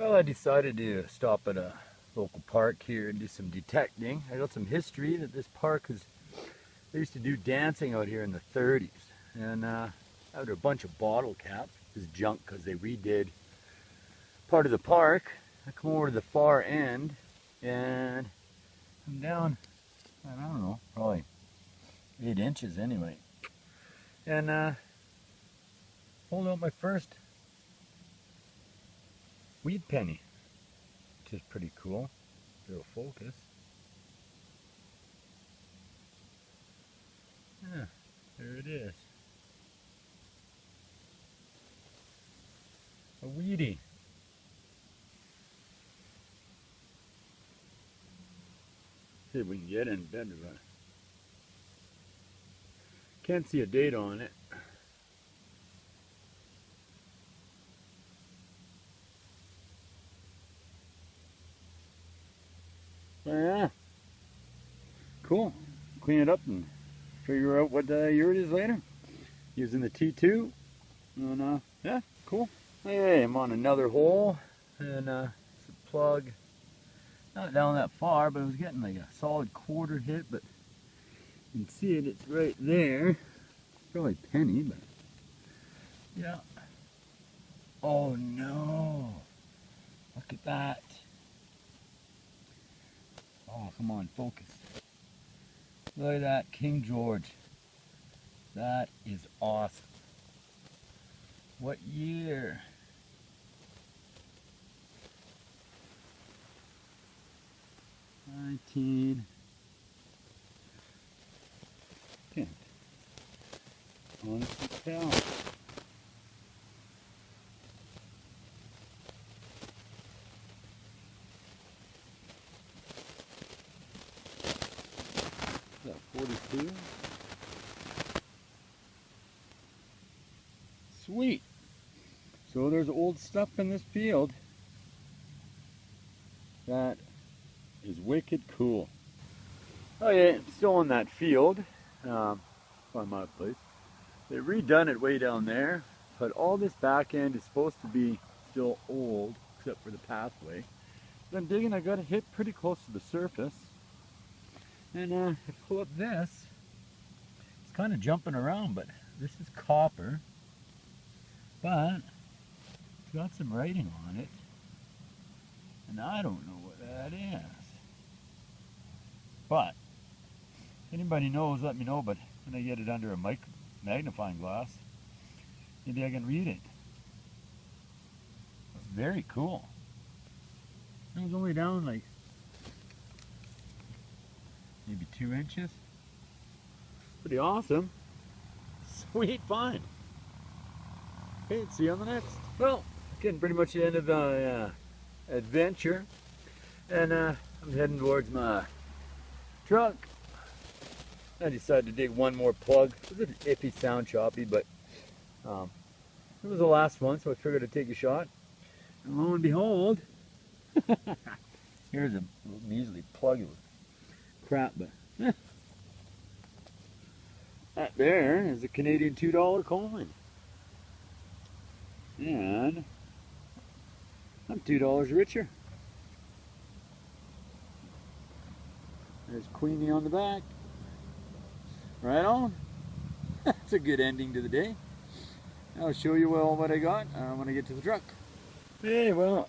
Well, I decided to stop at a local park here and do some detecting. I got some history that this park is, they used to do dancing out here in the 30s. And out of a bunch of bottle caps, this is junk because they redid part of the park. I come over to the far end and I'm down, I don't know, probably 8 inches anyway. And pulled out my first weed penny, which is pretty cool. It'll focus. Yeah, there it is. A weedy. See if we can get in better, but can't see a date on it. Yeah, cool. Clean it up and figure out what year it is later. Using the T2, and yeah, cool. Hey, I'm on another hole, and it's a plug. Not down that far, but I was getting like a solid quarter hit, but you can see it, it's right there. Probably penny, but yeah. Oh no, look at that. Oh, come on, focus. Look at that, King George. That is awesome. What year? Can't honestly tell. Is that 42? Sweet. So there's old stuff in this field that is wicked cool. Oh yeah, still in that field, by my place. They've redone it way down there, but all this back end is supposed to be still old, except for the pathway. But I'm digging, I got it hit pretty close to the surface. And I pull up this, it's kind of jumping around, but this is copper. But it's got some writing on it, and I don't know what that is. But if anybody knows, let me know. But when I get it under a magnifying glass, maybe I can read it. Very cool. It was only down like maybe 2 inches. Pretty awesome. Sweet find. Okay, see you on the next. Well, getting pretty much the end of the adventure, and I'm heading towards my truck. I decided to dig one more plug. It was an iffy sound, choppy, but it was the last one, so I figured I'd take a shot. And lo and behold, here's a measly plug of crap, but that there is a Canadian $2 coin. And I'm $2 richer. There's Queenie on the back. Right on. That's a good ending to the day. I'll show you all what I got when I get to the truck. Hey, well,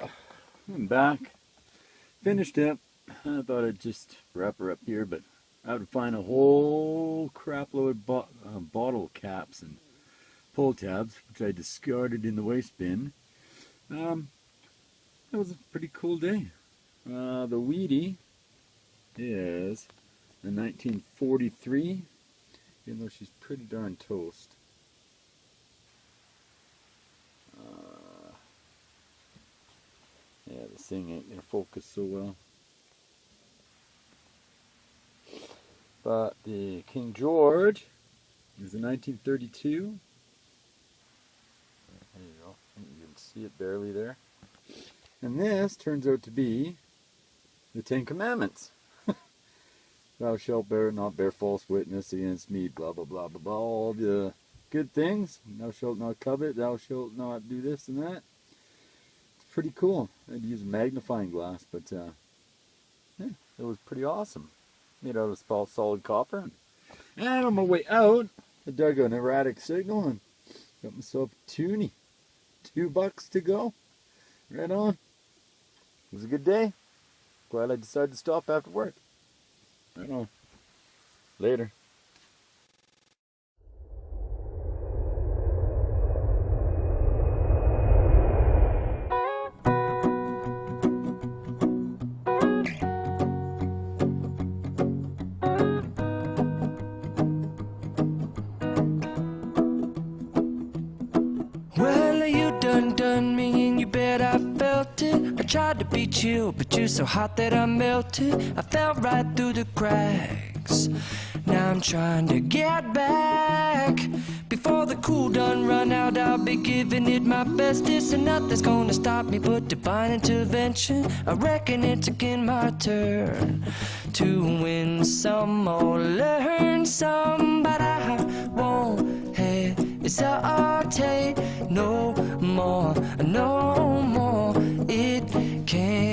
I'm back. Finished up. I thought I'd just wrap her up here, but I would find a whole crap load of bottle caps and pull tabs, which I discarded in the waste bin. It was a pretty cool day. The weedy is the 1943, even though she's pretty darn toast. Yeah, this thing ain't gonna focus so well. But the King George is a 1932. There you go. You can see it barely there. And this turns out to be the 10 Commandments. Thou shalt not bear false witness against me, blah, blah, blah, blah, blah. All the good things. Thou shalt not covet. Thou shalt not do this and that. pretty cool. I had to use a magnifying glass, but yeah, it was pretty awesome. Made out of solid copper. And on my way out, I dug an erratic signal and got myself a toonie. $2 to go. Right on. It was a good day. Glad I decided to stop after work. Right on. Later. Well, you done me and you bet I felt it. I tried to be chill, but you're so hot that I melted. I fell right through the cracks. Now I'm trying to get back. Before the cool done run out, I'll be giving it my bestest, and nothing's gonna stop me but divine intervention. I reckon it's again my turn to win some or learn some, but I won't hesitate no more, no more. It can't